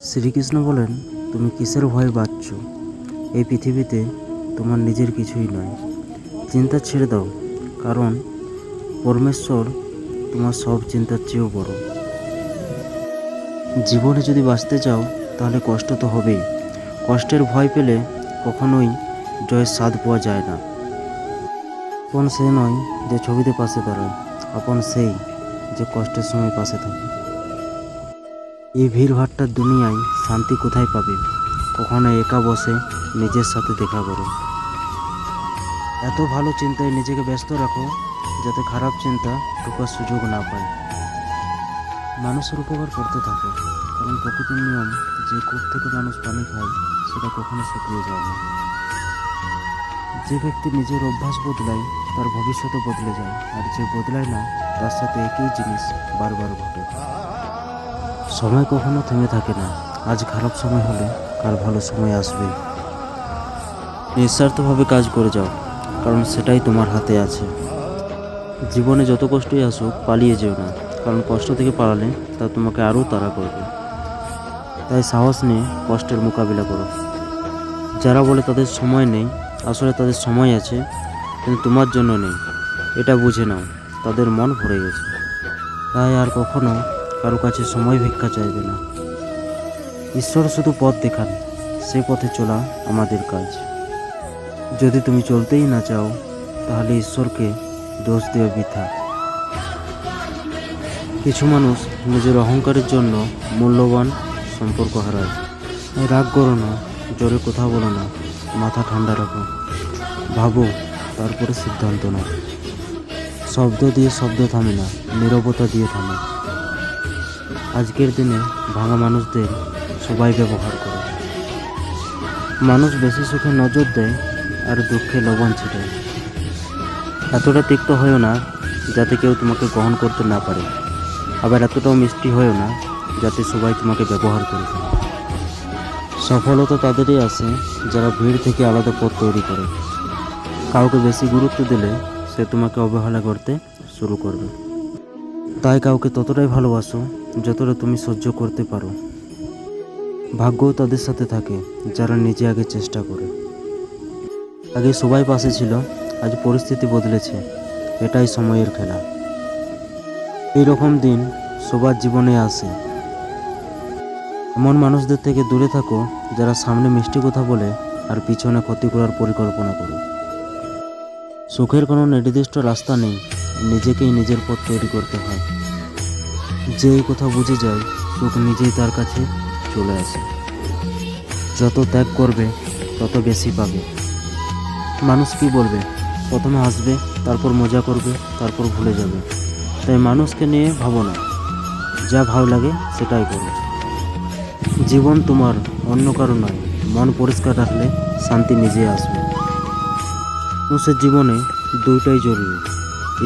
শ্রীকৃষ্ণ বলেন, তুমি কিসের ভয়ে বাঁচছ? এই পৃথিবীতে তোমার নিজের কিছুই নয়। চিন্তা ছেড়ে দাও, কারণ পরমেশ্বর তোমার সব চিন্তার চেয়েও বড়। জীবনে যদি বাঁচতে চাও তাহলে কষ্ট তো হবেই। কষ্টের ভয় পেলে কখনোই জয়ের স্বাদ পাওয়া যায় না। আপন সে নয় যে ছবিতে পাশে দাঁড়ায়, আপন সেই যে কষ্টের সময় পাশে থাকে। এই ভিড়ভাট্টার দুনিয়ায় শান্তি কোথায় পাবে? কখনো একা বসে নিজের সাথে দেখা করো। এত ভালো চিন্তায় নিজেকে ব্যস্ত রাখো যাতে খারাপ চিন্তা ঢোকার সুযোগ না পায়। মানুষের উপকার করতে থাকো, কারণ প্রকৃতির নিয়ম যে কূপ থেকে মানুষ পানি খায় সেটা কখনো শুকিয়ে যায় না। যে ব্যক্তি নিজের অভ্যাস বদলায় তার ভবিষ্যৎও বদলে যায়, আর যে বদলায় না তার সাথে একই জিনিস বারবার ঘটে। সময় কখনো থেমে থাকে না। আজ খারাপ সময় হলে কাল ভালো সময় আসবে। নিঃস্বার্থভাবে কাজ করে যাও, কারণ সেটাই তোমার হাতে আছে। জীবনে যত কষ্টই আসুক পালিয়ে যেও না, কারণ কষ্ট থেকে পালালে তা তোমাকে আরও তাড়া করবে। তাই সাহস নিয়ে কষ্টের মোকাবিলা করো। যারা বলে তাদের সময় নেই, আসলে তাদের সময় আছে, কিন্তু তোমার জন্য নেই। এটা বুঝে নাও, তাদের মন ভরে গেছে। তাই আর কখনো কারো কাছে সময় ভিক্ষা চাইবে না। ঈশ্বর শুধু পথ দেখান, সে পথে চলা আমাদের কাজ। যদি তুমি চলতেই না চাও তাহলে ঈশ্বরকে দোষ দেওয়া বৃথা। কিছু মানুষ নিজের অহংকারের জন্য মূল্যবান সম্পর্ক হারায়। তাই রাগ করো না, জোরে কথা বলো না, মাথা ঠান্ডা রাখো, ভাবো, তারপরে সিদ্ধান্ত নাও। শব্দ দিয়ে শব্দ থামে না, নীরবতা দিয়ে থামে। আজকের দিনে ভাঙা মানুষদের সবাই ব্যবহার করে। মানুষ বেশি সুখে নজর দেয় আর দুঃখে লবণ ছিটায়। এতটা তিক্ত হয়েও না যাতে কেউ তোমাকে গ্রহণ করতে না পারে, আবার এতটাও মিষ্টি হয়েও না যাতে সবাই তোমাকে ব্যবহার করে ফেলে। সফলতা তাদেরই আসে যারা ভিড় থেকে আলাদা পথ তৈরি করে। কাউকে বেশি গুরুত্ব দিলে সে তোমাকে অবহেলা করতে শুরু করবে। তাই কাউকে ততটাই ভালোবাসো যতটা তুমি সহ্য করতে পারো। ভাগ্যও তাদের সাথে থাকে যারা নিজে আগে চেষ্টা করে। আগে সবাই পাশে ছিল, আজ পরিস্থিতি বদলেছে, এটাই সময়ের খেলা। এই রকম দিন সবার জীবনে আসে। এমন মানুষদের থেকে দূরে থাকো যারা সামনে মিষ্টি কথা বলে আর পিছনে ক্ষতি করার পরিকল্পনা করে। সুখের কোনো নির্দিষ্ট রাস্তা নেই, নিজেকেই নিজের পথ তৈরি করতে হয়। যে এই কথা বুঝে যায় সুখ নিজেই তার কাছে চলে আসে। যত ত্যাগ করবে তত বেশি পাবে। মানুষ কি বলবে? প্রথমে হাসবে, তারপর মজা করবে, তারপর ভুলে যাবে। তাই মানুষকে নিয়ে ভাবো না, যা ভালো লাগে সেটাই করো। জীবন তোমার, অন্য কারো নয়। মন পরিষ্কার রাখলে শান্তি নিজে আসবে। মানুষের জীবনে দুইটাই জরুরি,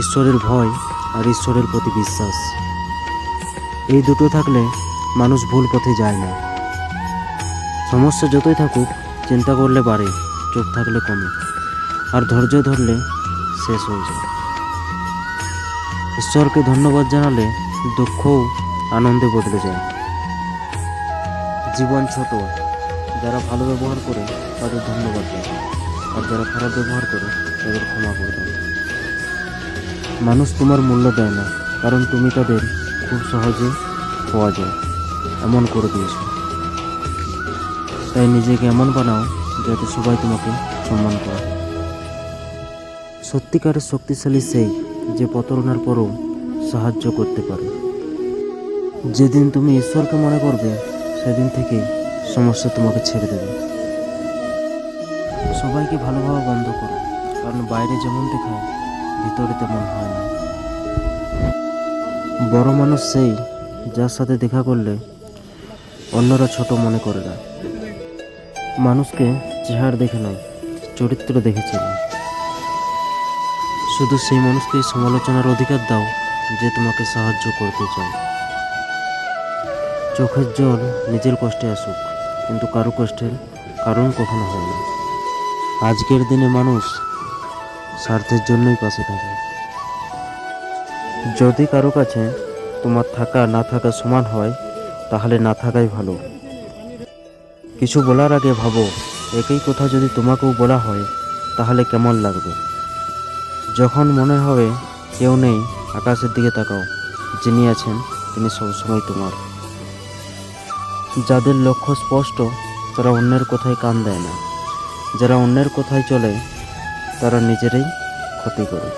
ঈশ্বরের ভয় আর ঈশ্বরের প্রতি বিশ্বাস। এই দুটো থাকলে মানুষ ভুল পথে যায় না। সমস্যা যতই থাকুক চিন্তা করলে বাড়ে, চুপ থাকলে কমে, আর ধৈর্য ধরলে শেষ হয়ে যায়। ঈশ্বরকে ধন্যবাদ জানালে দুঃখও আনন্দে বদলে যায়। জীবন ছোট, যারা ভালো ব্যবহার করে তাদের ধন্যবাদ দেয়, আর যারা খারাপ ব্যবহার করে তাদের ক্ষমা করে দেয়। মানুষ তোমার মূল্য দেয় না, কারণ তুমি তাদের খুব সহজে পাওয়া যায় এমন করে দিয়েছো। তাই নিজেকে এমন বানাও যাতে সবাই তোমাকে সম্মান করে। সত্যিকারের শক্তিশালী সেই যে প্রতারণার পরও সাহায্য করতে পারে। যেদিন তুমি ঈশ্বরকে মনে করবে সেদিন থেকে সমস্যা তোমাকে ছেড়ে দেবে। সবাইকে ভালোভাবে বন্ধ করো, কারণ বাইরে যেমন দেখায় ভিতরে তেমন হয় না। বড় মানুষ সেই যার সাথে দেখা করলে অন্যরা ছোট মনে করে না। মানুষকে চেহারা দেখে নয়, চরিত্র দেখে চেনে। শুধু সেই মানুষকে সমালোচনার অধিকার দাও যে তোমাকে সাহায্য করতে চায়। চোখের জল নিজের কষ্টে আসুক, কিন্তু কারো কষ্টের কারণ কখনো হয় না। আজকের দিনে মানুষ স্বার্থের জন্যই পাশে থাকে। যদি কারো কাছে তোমার থাকা না থাকা সমান হয় তাহলে না থাকাই ভালো। কিছু বলার আগে ভাবো, একই কথা যদি তোমাকেও বলা হয় তাহলে কেমন লাগবে। যখন মনে হবে কেউ নেই, আকাশের দিকে তাকাও, যিনি আছেন তিনি সবসময় তোমার। যাদের লক্ষ্য স্পষ্ট তারা অন্যের কথায় কান দেয় না, যারা অন্যের কথায় চলে তারা নিজেরাই ক্ষতি করে।